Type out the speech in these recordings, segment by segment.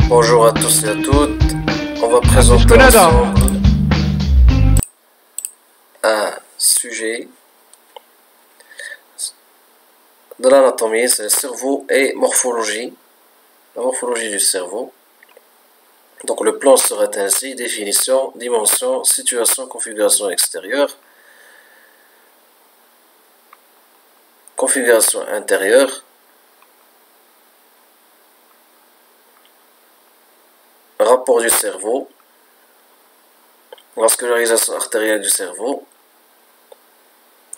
Bonjour à tous et à toutes. On va présenter ensemble un sujet de l'anatomie, c'est le cerveau et morphologie. La morphologie du cerveau. Donc le plan serait ainsi: définition, dimension, situation, configuration extérieure, configuration intérieure, rapport du cerveau, vascularisation artérielle du cerveau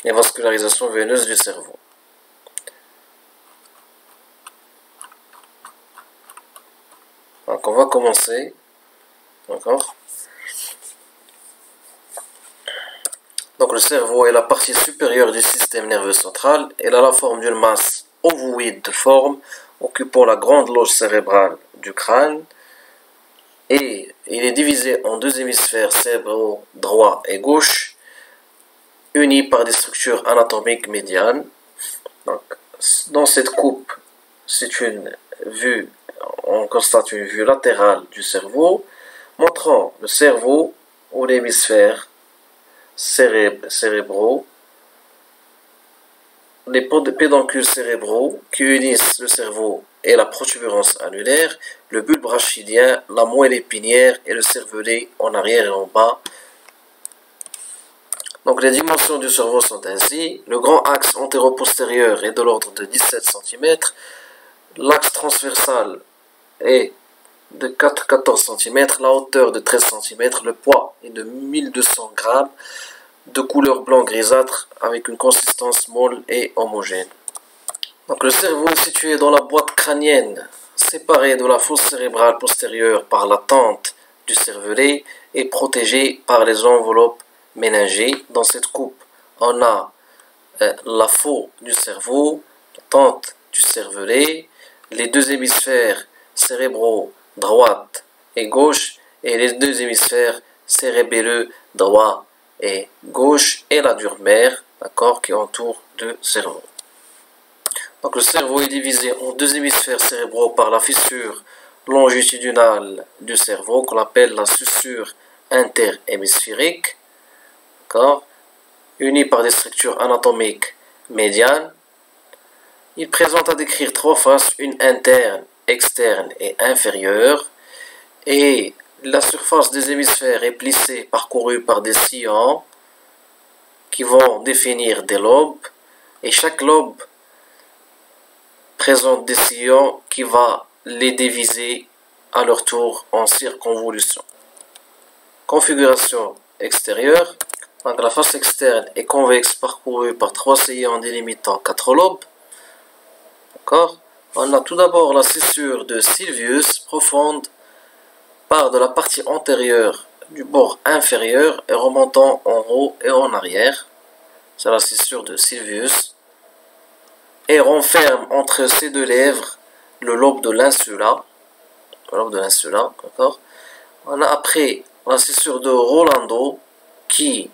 et vascularisation veineuse du cerveau. Donc on va commencer, d'accord? Donc le cerveau est la partie supérieure du système nerveux central. Elle a la forme d'une masse ovoïde de forme occupant la grande loge cérébrale du crâne. Et il est divisé en deux hémisphères cérébraux droit et gauche, unis par des structures anatomiques médianes. Donc, dans cette coupe, on constate une vue latérale du cerveau, montrant le cerveau ou l'hémisphère cérébraux, les pédoncules cérébraux qui unissent le cerveau et la protubérance annulaire, le bulbe rachidien, la moelle épinière et le cervelet en arrière et en bas. Donc les dimensions du cerveau sont ainsi: le grand axe antéro-postérieur est de l'ordre de 17 cm, l'axe transversal est de 14 cm, la hauteur de 13 cm, le poids est de 1200 g, de couleur blanc grisâtre avec une consistance molle et homogène. Donc le cerveau est situé dans la boîte crânienne, séparé de la fosse cérébrale postérieure par la tente du cervelet et protégé par les enveloppes méningées. Dans cette coupe, on a la faux du cerveau, la tente du cervelet, les deux hémisphères cérébraux droite et gauche et les deux hémisphères cérébelleux droit et gauche et la dure mère, d'accord, qui entoure le cerveau. Donc le cerveau est divisé en deux hémisphères cérébraux par la fissure longitudinale du cerveau qu'on appelle la suture interhémisphérique, d'accord, unie par des structures anatomiques médianes. Il présente à décrire trois faces, une interne, externe et inférieure, et la surface des hémisphères est plissée, parcourue par des sillons qui vont définir des lobes, et chaque lobe présente des sillons qui va les diviser à leur tour en circonvolution. Configuration extérieure. Donc la face externe est convexe, parcourue par trois sillons délimitant quatre lobes. D'accord. On a tout d'abord la scissure de Sylvius profonde, part de la partie antérieure du bord inférieur et remontant en haut et en arrière. C'est la scissure de Sylvius. Et renferme entre ces deux lèvres le lobe de l'insula. D'accord. On a après la scissure de Rolando qui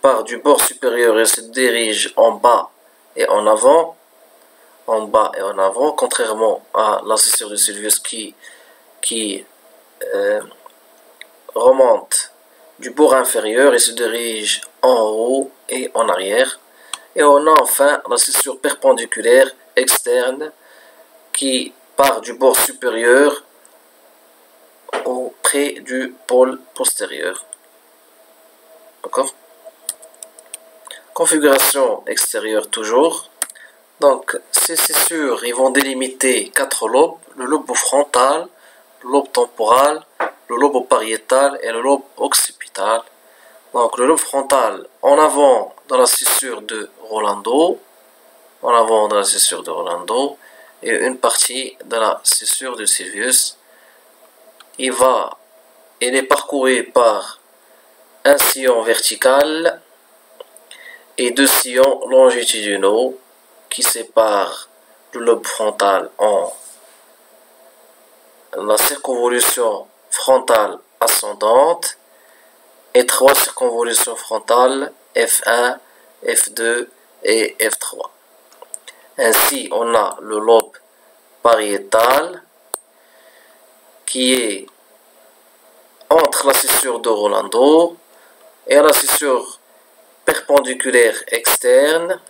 part du bord supérieur et se dirige en bas et en avant, contrairement à la scissure de Sylvius qui remonte du bord inférieur et se dirige en haut et en arrière. Et on a enfin la scissure perpendiculaire externe qui part du bord supérieur auprès du pôle postérieur. D'accord? Configuration extérieure toujours. Donc ces scissures ils vont délimiter quatre lobes: le lobe frontal, le lobe temporal, le lobe pariétal et le lobe occipital. Donc le lobe frontal en avant dans la scissure de Rolando, et une partie de la scissure de Sylvius. Il est parcouru par un sillon vertical et deux sillons longitudinaux qui séparent le lobe frontal en la circonvolution frontale ascendante et trois circonvolutions frontales F1, F2 et F3. Ainsi, on a le lobe pariétale qui est entre la scissure de Rolando et la scissure perpendiculaire externe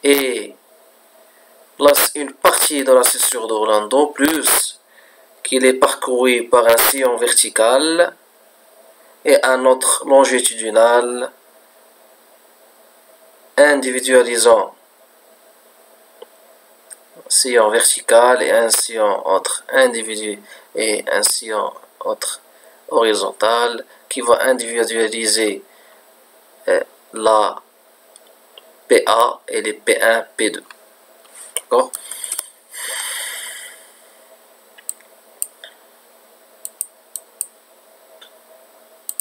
et une partie de la scissure de Rolando plus qu'il est parcouru par un sillon vertical et un autre longitudinal individualisant un sillon vertical et un sillon autre individu et un sillon autre horizontal qui va individualiser la PA et les P1, P2. D'accord?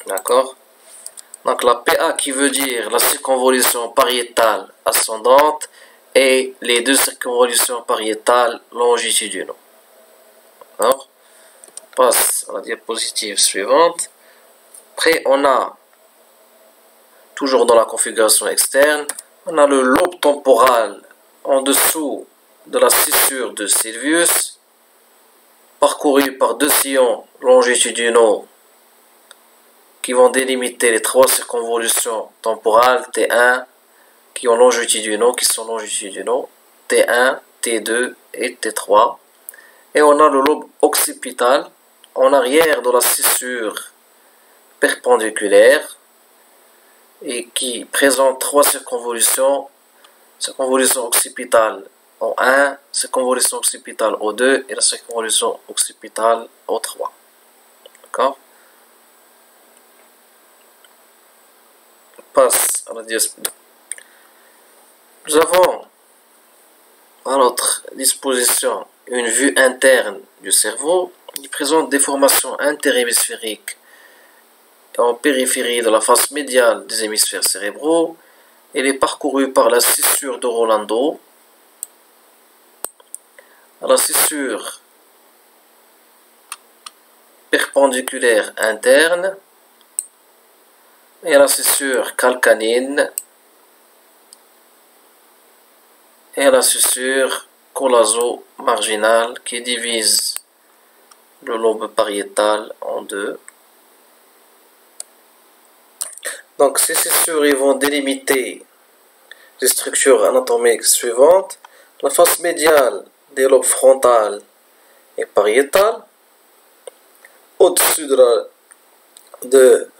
D'accord? Donc la PA qui veut dire la circonvolution pariétale ascendante et les deux circonvolutions pariétales longitudinaux. D'accord? On passe à la diapositive suivante. Après, on a, toujours dans la configuration externe, on a le lobe temporal en dessous de la scissure de Sylvius, parcouru par deux sillons longitudinaux qui vont délimiter les trois circonvolutions temporales T1 qui sont longitudinaux, T1, T2 et T3. Et on a le lobe occipital en arrière de la scissure perpendiculaire et qui présente trois circonvolutions, circonvolution occipitale en 1, circonvolution occipitale au 2 et la circonvolution occipitale au 3. D'accord? On passe à la diapositive. Nous avons à notre disposition une vue interne du cerveau qui présente des formations interhémisphériques en périphérie de la face médiale des hémisphères cérébraux. Elle est parcourue par la scissure de Rolando, la scissure perpendiculaire interne et la scissure calcanine et la scissure colazo-marginale qui divise le lobe pariétal en deux. Donc ces scissures ils vont délimiter les structures anatomiques suivantes: la face médiale des lobes frontal et pariétal, au-dessus de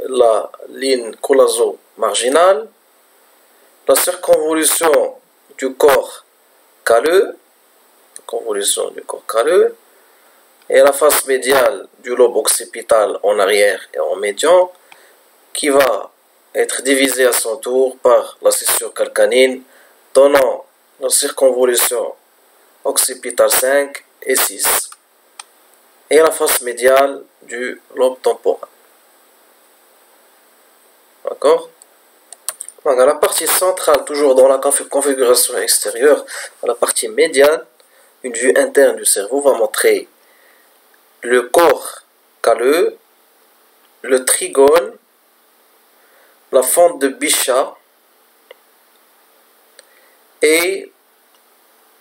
la ligne colazo-marginale, la circonvolution du corps calleux, et la face médiale du lobe occipital en arrière et en médian, qui va être divisée à son tour par la scissure calcanine, donnant la circonvolution occipitale 5 et 6, et la face médiale du lobe temporal. D'accord? Donc, à la partie centrale, toujours dans la configuration extérieure, à la partie médiane, une vue interne du cerveau va montrer le corps calleux, le trigone, la fente de Bichat et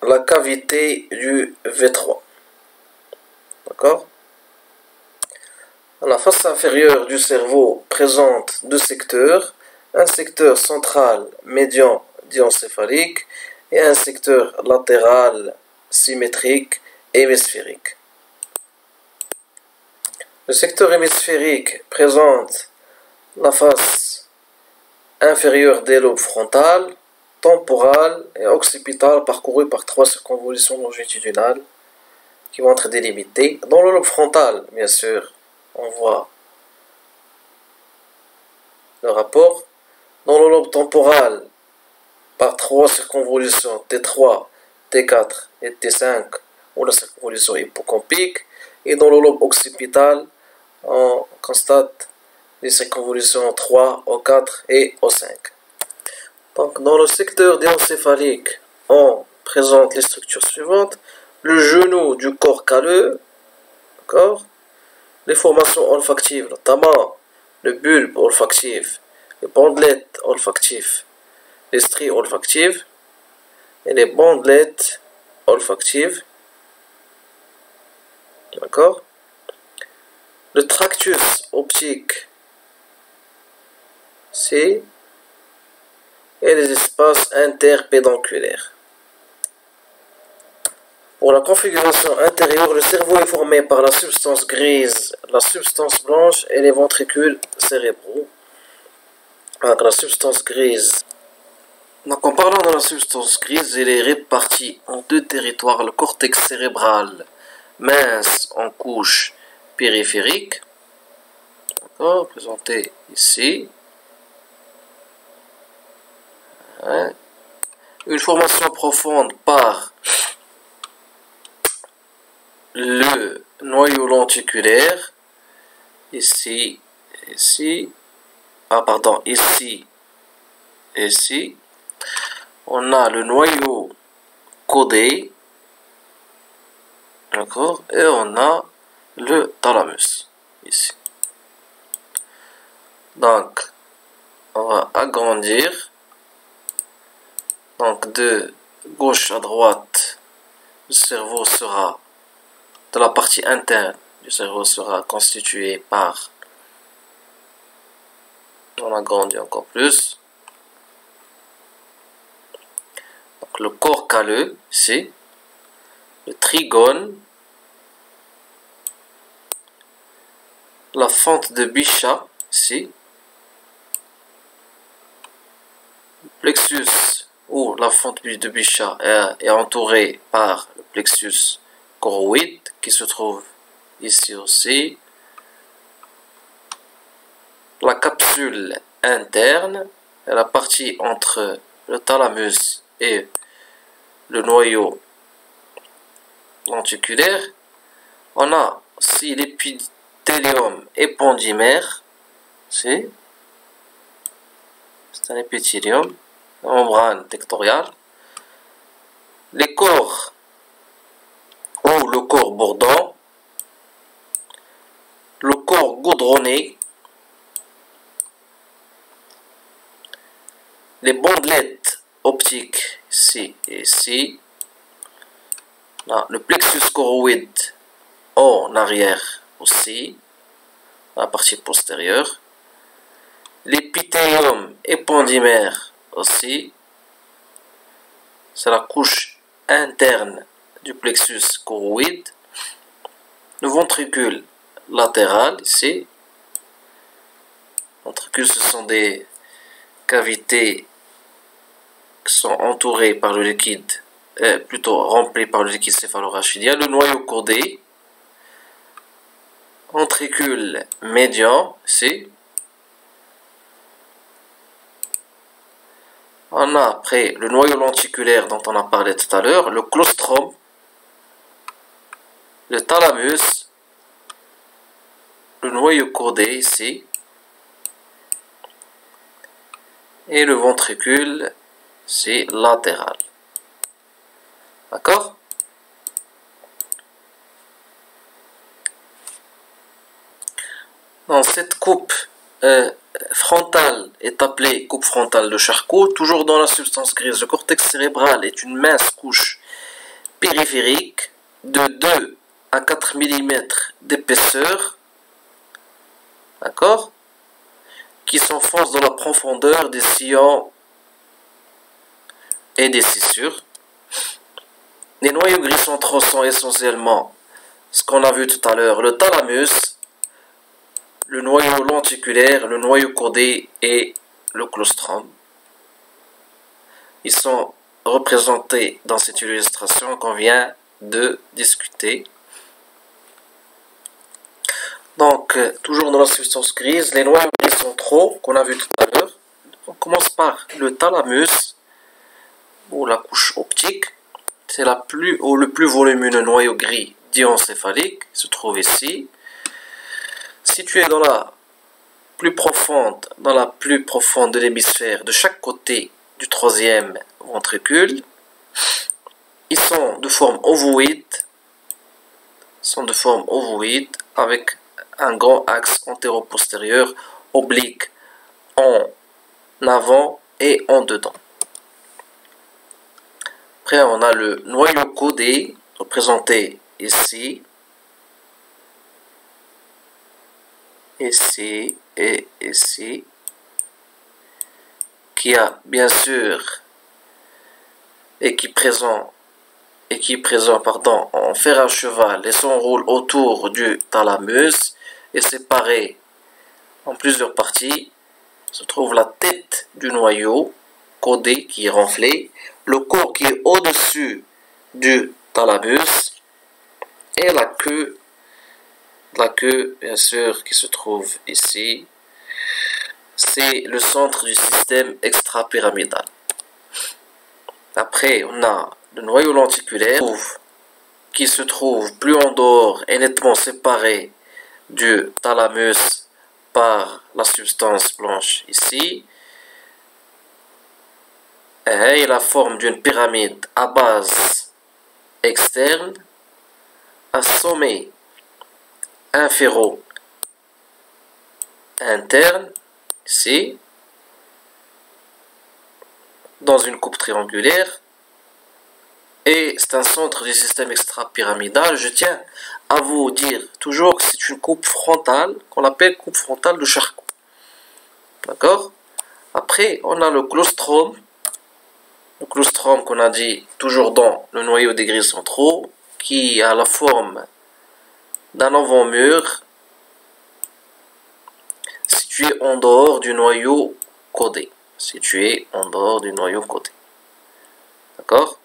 la cavité du V3. D'accord? La face inférieure du cerveau présente deux secteurs, un secteur central médian diencéphalique et un secteur latéral symétrique hémisphérique. Le secteur hémisphérique présente la face inférieure des lobes frontal, temporal et occipital parcourus par trois circonvolutions longitudinales qui vont être délimitées. Dans le lobe frontal, bien sûr, on voit le rapport. Dans le lobe temporal, par trois circonvolutions T3, T4 et T5, ou la circonvolution hippocampique. Et dans le lobe occipital, on constate les circonvolutions 3, O4 et O5. Donc, dans le secteur diencéphalique, on présente les structures suivantes: le genou du corps calleux, d'accord, les formations olfactives, notamment le bulbe olfactif, les bandelettes olfactives, les stries olfactives et les bandelettes olfactives, D'accord? Le tractus optique ici et les espaces interpédonculaires. Pour la configuration intérieure, le cerveau est formé par la substance grise, la substance blanche et les ventricules cérébraux. Donc la substance grise. Donc en parlant de la substance grise, elle est répartie en deux territoires. Le cortex cérébral mince en couche périphérique, présenté ici. Une formation profonde par le noyau lenticulaire, ici, ici, ici. On a le noyau codé, d'accord, et on a le thalamus, ici. Donc, on va agrandir. Donc, de gauche à droite, le cerveau sera, de la partie interne du cerveau sera constitué par, on agrandit encore plus, donc le corps calleux, ici, le trigone, la fente de Bichat, ici, le plexus, où la fente de Bichat est entourée par le plexus choroïde, qui se trouve ici aussi, la capsule interne, la partie entre le thalamus et le noyau lenticulaire. On a aussi l'épithélium épendymère, c'est un épithélium, la membrane tectoriale. Les corps ou le corps bordant, le corps goudronné, les bandelettes optiques ici et ici, là, le plexus choroïde en arrière aussi, la partie postérieure, l'épithélium épendymère aussi, c'est la couche interne du plexus choroïde, le ventricule latéral ici, ventricule ce sont des cavités qui sont entourées par le liquide, plutôt remplies par le liquide céphalorachidien, le noyau codé, ventricule médian ici. On a après le noyau lenticulaire dont on a parlé tout à l'heure, le claustrum, le thalamus, le noyau codé ici, et le ventricule, c'est latéral. D'accord? Dans cette coupe frontale est appelée coupe frontale de Charcot, toujours dans la substance grise. Le cortex cérébral est une mince couche périphérique de 2 à 4 mm d'épaisseur, d'accord, qui s'enfonce dans la profondeur des sillons et des scissures. Les noyaux gris centraux sont essentiellement ce qu'on a vu tout à l'heure, le thalamus, le noyau lenticulaire, le noyau codé et le claustrum. Ils sont représentés dans cette illustration qu'on vient de discuter. Donc, toujours dans la substance grise, les noyaux gris centraux qu'on a vu tout à l'heure. On commence par le thalamus, ou la couche optique. C'est le plus volumineux noyau gris diencéphalique, qui se trouve ici. Situé dans la plus profonde de l'hémisphère, de chaque côté du troisième ventricule. Ils sont de forme ovoïde, avec un grand axe antéro-postérieur oblique en avant et en dedans. Après, on a le noyau codé, représenté ici. ici et ici, qui a bien sûr et qui présent en fer à cheval et s'enroule autour du thalamus et séparé en plusieurs parties, se trouve la tête du noyau codé qui est renflé, le corps qui est au-dessus du thalamus et la queue bien sûr qui se trouve ici. C'est le centre du système extra-pyramidal. Après, on a le noyau lenticulaire qui se trouve plus en dehors et nettement séparé du thalamus par la substance blanche ici. Et il a la forme d'une pyramide à base externe, à sommet inféro-interne, ici, dans une coupe triangulaire, et c'est un centre du système extra-pyramidal. Je tiens à vous dire toujours que c'est une coupe frontale, qu'on appelle coupe frontale de Charcot. D'accord? Après, on a le claustrum qu'on a dit toujours dans le noyau des grilles centraux, qui a la forme d'un avant-mur situé en dehors du noyau codé. D'accord?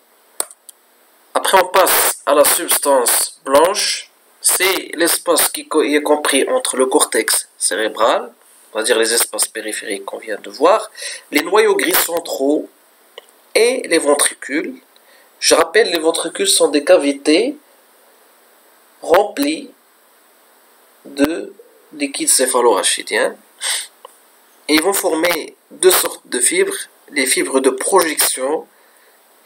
Après, on passe à la substance blanche. C'est l'espace qui est compris entre le cortex cérébral, on va dire les espaces périphériques qu'on vient de voir, les noyaux gris centraux et les ventricules. Je rappelle, les ventricules sont des cavités remplies de liquide céphalorachidien. Et ils vont former deux sortes de fibres, les fibres de projection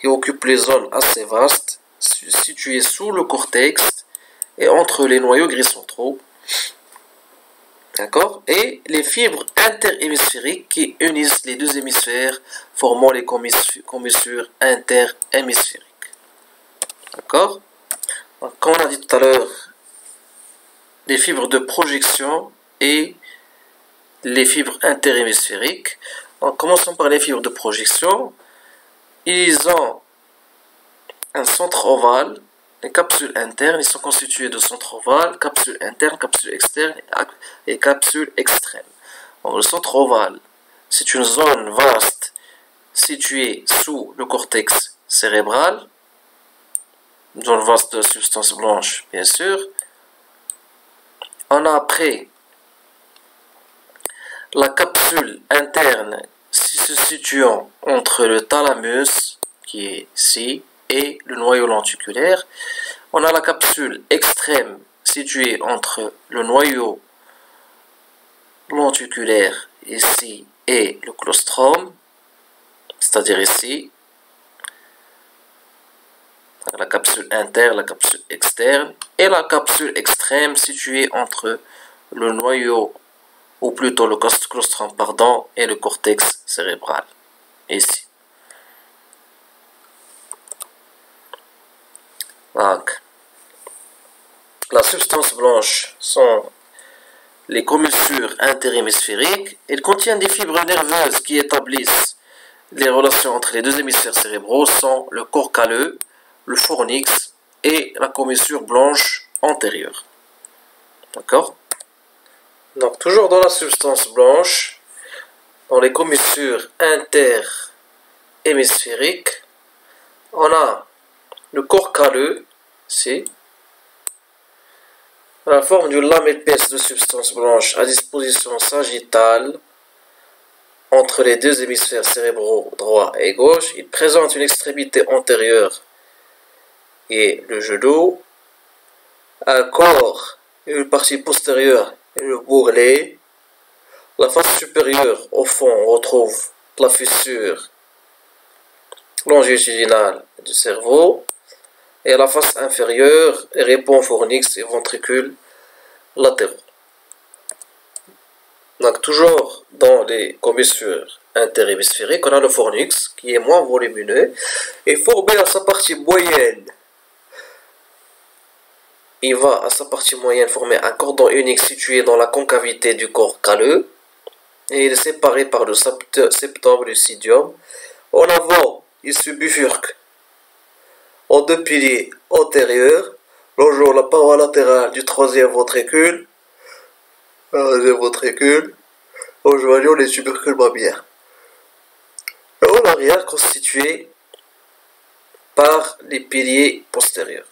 qui occupent les zones assez vastes situées sous le cortex et entre les noyaux gris centraux. D'accord? Et les fibres interhémisphériques qui unissent les deux hémisphères, formant les commissures interhémisphériques. D'accord? Donc, comme on a dit tout à l'heure, les fibres de projection et les fibres interhémisphériques. Donc, commençons par les fibres de projection. Ils ont un centre ovale, les capsules internes, ils sont constitués de centre ovale, capsule interne, capsule externe et capsule extrême. Donc, le centre ovale, c'est une zone vaste située sous le cortex cérébral, une zone vaste de substance blanche, bien sûr. On a après la capsule interne se situant entre le thalamus, qui est ici, et le noyau lenticulaire. On a la capsule extrême située entre le noyau lenticulaire ici et le claustrum, c'est-à-dire ici. La capsule interne, la capsule externe, et la capsule extrême située entre le noyau, ou plutôt le claustrum, pardon, et le cortex cérébral, ici. Donc, la substance blanche sont les commissures interhémisphériques. Ils contiennent des fibres nerveuses qui établissent les relations entre les deux hémisphères cérébraux, sont le corps calleux, le fornix et la commissure blanche antérieure. D'accord? Donc, toujours dans la substance blanche, dans les commissures interhémisphériques, on a le corps calleux, ici, la forme d'une lame épaisse de substance blanche à disposition sagittale entre les deux hémisphères cérébraux droit et gauche. Il présente une extrémité antérieure et le genou, un corps et une partie postérieure et le bourrelet. La face supérieure, au fond, on retrouve la fissure longitudinale du cerveau. Et la face inférieure, les répons fornix et ventricules latéraux. Donc, toujours dans les commissures interhémisphériques, on a le fornix qui est moins volumineux et formé à sa partie moyenne il va à sa partie moyenne former un cordon unique situé dans la concavité du corps calleux et il est séparé par le septum lucidium. En avant, il se bifurque en deux piliers antérieurs, longeant la paroi latérale du troisième ventricule, en joignant les tubercules mammaires. Et en arrière, constitué par les piliers postérieurs.